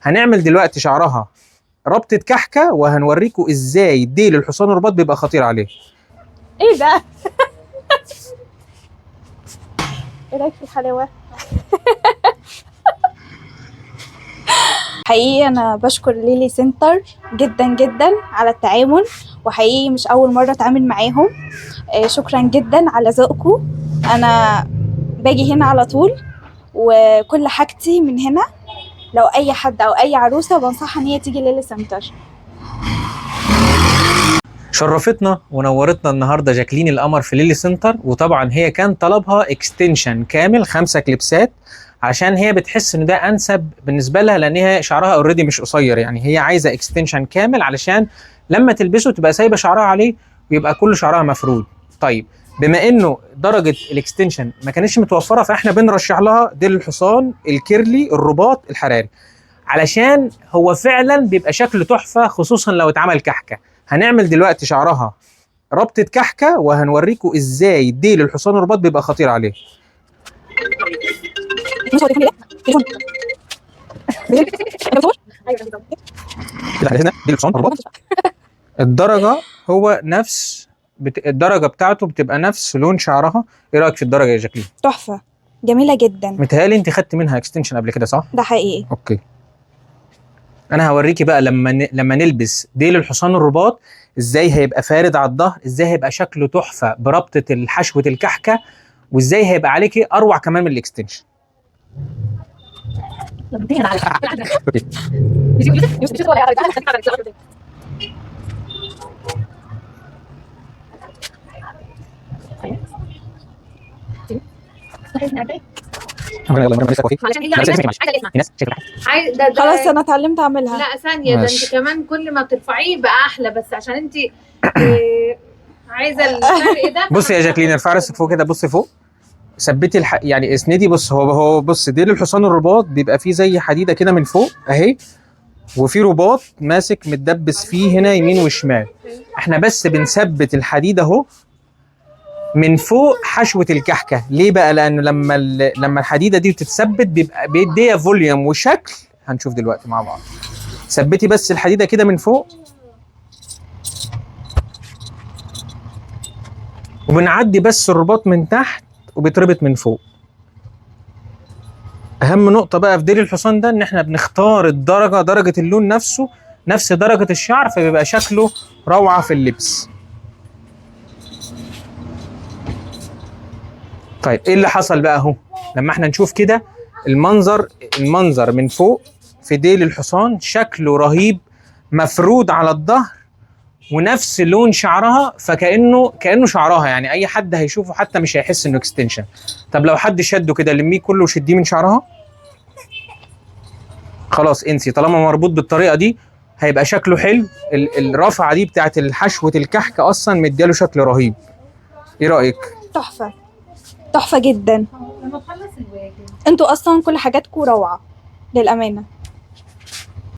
هنعمل دلوقتي شعرها ربطة كحكة، وهنوريكم ازاي ديل الحصان الرباط بيبقى خطير عليه. ايه ده؟ ايه رايك في الحلاوة؟ حقيقي انا بشكر ليلي سنتر جدا جدا على التعاون، وحقيقي مش اول مرة اتعامل معاهم. شكرا جدا على ذوقكم. انا باجي هنا على طول وكل حاجتي من هنا. لو اي حد او اي عروسة بنصحها ان هي تيجي ليلي سنتر. شرفتنا ونورتنا النهارده جاكلين القمر في ليلي سنتر، وطبعا هي كان طلبها اكستنشن كامل 5 كليبسات عشان هي بتحس ان ده انسب بالنسبه لها، لان هي شعرها اوريدي مش قصير، يعني هي عايزه اكستنشن كامل علشان لما تلبسه تبقى سايبه شعرها عليه ويبقى كل شعرها مفرود. طيب بما انه درجه الاكستنشن ما كانتش متوفره، فاحنا بنرشح لها ديل الحصان الكيرلي الرباط الحراري، علشان هو فعلا بيبقى شكله تحفه، خصوصا لو اتعمل كحكه. هنعمل دلوقتي شعرها ربطة كحكة، وهنوريكم ازاي ديل الحصان الرباط بيبقى خطير عليه. ديل الحصان الرباط الدرجة هو نفس الدرجة بتاعته بتبقى نفس لون شعرها. ايه رأيك في الدرجة يا جاكلين؟ تحفة جميلة جدا. متهيألي انت خدت منها اكستنشن قبل كده صح؟ ده حقيقي. اوكي، انا هوريكي بقى لما نلبس ديل الحصان الرباط ازاي هيبقى فارد على الظهر، ازاي هيبقى شكله تحفه بربطه الحشوه الكحكه، وازاي هيبقى عليكي اروع كمان من الاكستنشن. خلاص انا اتعلمت اعملها. لا ثانيه، ده انت كمان كل ما ترفعيه يبقى احلى، بس عشان انت عايزه الفرق ده. بصي يا جاكلين، ارفعي راسك فوق كده، بصي فوق، ثبتي يعني اسندي. بص هو بص ديل الحصان الرباط بيبقى فيه زي حديده كده من فوق اهي، وفي رباط ماسك متدبس فيه هنا يمين وشمال. احنا بس بنثبت الحديد اهو من فوق حشوه الكحكه. ليه بقى؟ لان لما الحديده دي بتتثبت بيبقى بيديها فوليوم وشكل. هنشوف دلوقتي مع بعض. ثبتي بس الحديده كده من فوق، وبنعدي بس الرباط من تحت وبيتربط من فوق. اهم نقطه بقى في ديل الحصان ده ان احنا بنختار درجه اللون نفسه نفس درجه الشعر، فبيبقى شكله روعه في اللبس. طيب ايه اللي حصل بقى اهو؟ لما احنا نشوف كده المنظر من فوق في ديل الحصان شكله رهيب، مفرود على الظهر ونفس لون شعرها، كأنه شعرها، يعني اي حد هيشوفه حتى مش هيحس انه اكستنشن. طب لو حد شده كده، لميه كله وشديه من شعرها، خلاص انسي. طالما مربوط بالطريقه دي هيبقى شكله حلو. الرفعه دي بتاعت الحشوه الكحكه اصلا مدياله شكل رهيب. ايه رايك؟ تحفة تحفة جدا. انتوا اصلا كل حاجاتكم روعة للامانة.